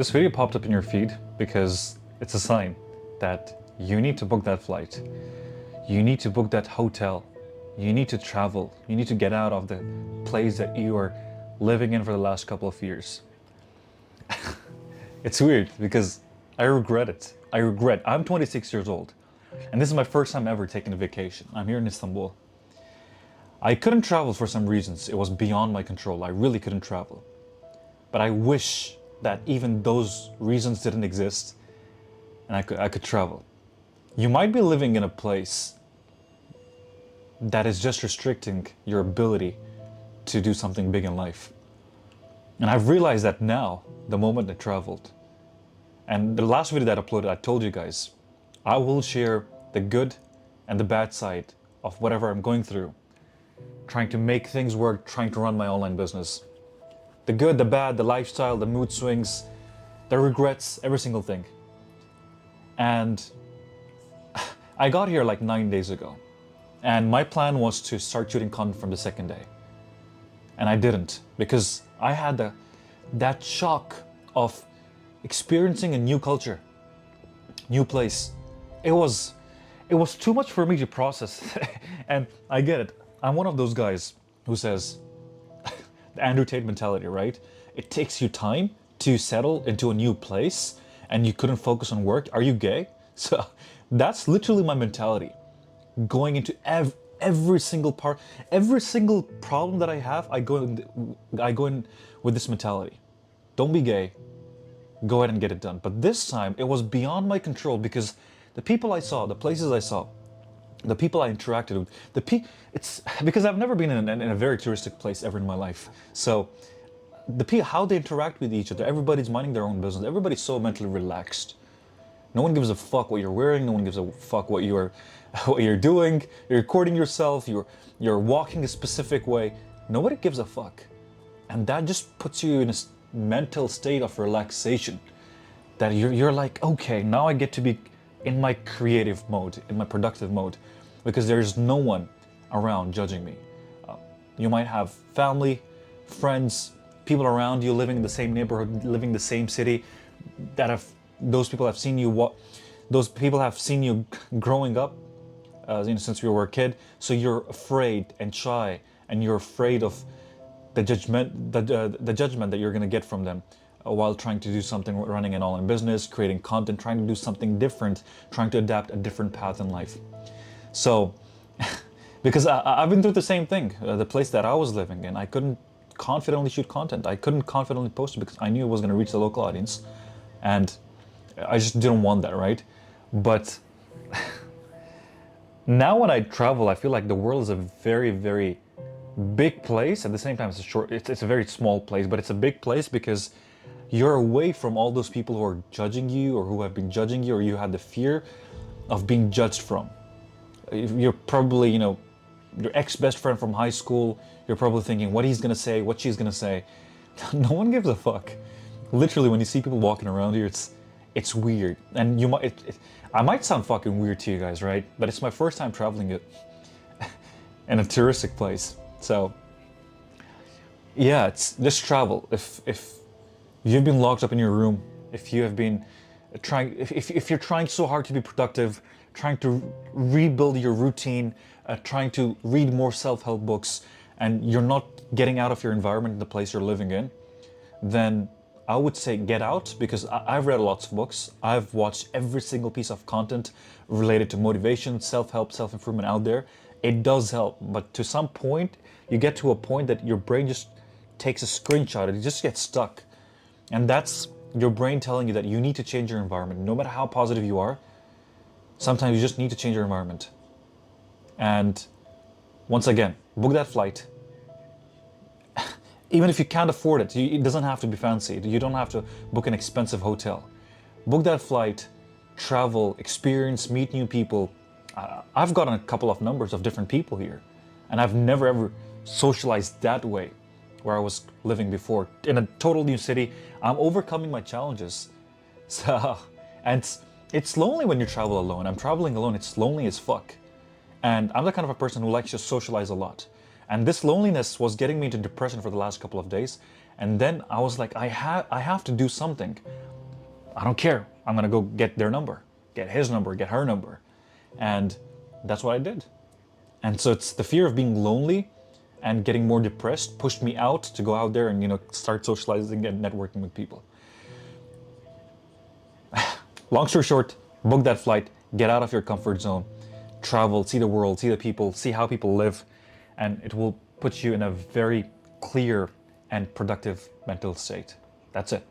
This video popped up in your feed because it's a sign that you need to book that flight. You need to book that hotel. You need to travel. You need to get out of the place that you are living in for the last couple of years. It's weird because I regret it. I'm 26 years old and this is my first time ever taking a vacation. I'm here in Istanbul. I couldn't travel for some reasons. It was beyond my control. I really couldn't travel. But I wish that even those reasons didn't exist and I could travel. You might be living in a place that is just restricting your ability to do something big in life. And I've realized that now, the moment I traveled. And the last video that I uploaded, I told you guys, I will share the good and the bad side of whatever I'm going through, trying to make things work, trying to run my online business. The good, the bad, the lifestyle, the mood swings, the regrets, every single thing. And I got here like 9 days ago. And my plan was to start shooting content from the second day. And I didn't, because I had that shock of experiencing a new culture, new place. It was too much for me to process. And I get it. I'm one of those guys who says, the Andrew Tate mentality, right? It takes you time to settle into a new place and you couldn't focus on work. Are you gay? So that's literally my mentality. Going into every single part, every single problem that I have, I go in with this mentality. Don't be gay. Go ahead and get it done. But this time it was beyond my control because the people I saw, the places I saw, the people I interacted with, it's because I've never been in a very touristic place ever in my life. So how they interact with each other, everybody's minding their own business. Everybody's so mentally relaxed. No one gives a fuck what you're wearing. No one gives a fuck what you're doing. You're recording yourself. You're walking a specific way. Nobody gives a fuck. And that just puts you in a mental state of relaxation. That you're like, okay, now I get to be in my creative mode, in my productive mode, because there's no one around judging me. You might have family, friends, people around you living in the same neighborhood, living in the same city, those people have seen you growing up, since you were a kid. So you're afraid and shy, and you're afraid of the judgment that you're gonna get from them while trying to do something, running an online business, creating content, trying to do something different, trying to adapt a different path in life. So, because I've been through the same thing, the place that I was living in, I couldn't confidently shoot content. I couldn't confidently post it because I knew it was gonna reach the local audience, and I just didn't want that, right? But now when I travel, I feel like the world is a very, very big place. At the same time, it's a very small place, but it's a big place because you're away from all those people who are judging you or who have been judging you, or you had the fear of being judged from. You're probably, your ex-best friend from high school, you're probably thinking what he's gonna say, what she's gonna say. No one gives a fuck. Literally, when you see people walking around here, it's weird. And I might sound fucking weird to you guys, right? But it's my first time traveling it in a touristic place. So yeah, it's just travel. If you've been locked up in your room, if you have been if you're trying so hard to be productive, trying to rebuild your routine, trying to read more self-help books, and you're not getting out of your environment, the place you're living in, then I would say get out, because I've read lots of books. I've watched every single piece of content related to motivation, self-help, self-improvement out there. It does help, but to some point, you get to a point that your brain just takes a screenshot and it just gets stuck. And that's your brain telling you that you need to change your environment. No matter how positive you are, sometimes you just need to change your environment. And once again, book that flight. Even if you can't afford it, it doesn't have to be fancy. You don't have to book an expensive hotel. Book that flight, travel, experience, meet new people. I've gotten a couple of numbers of different people here, and I've never ever socialized that way where I was living before. In a total new city, I'm overcoming my challenges. So, and it's lonely when you travel alone. I'm traveling alone, it's lonely as fuck. And I'm the kind of a person who likes to socialize a lot. And this loneliness was getting me into depression for the last couple of days. And then I was like, I have to do something. I don't care. I'm gonna go get their number, get his number, get her number. And that's what I did. And so it's the fear of being lonely and getting more depressed pushed me out to go out there and, start socializing and networking with people. Long story short, book that flight, get out of your comfort zone, travel, see the world, see the people, see how people live, and it will put you in a very clear and productive mental state. That's it.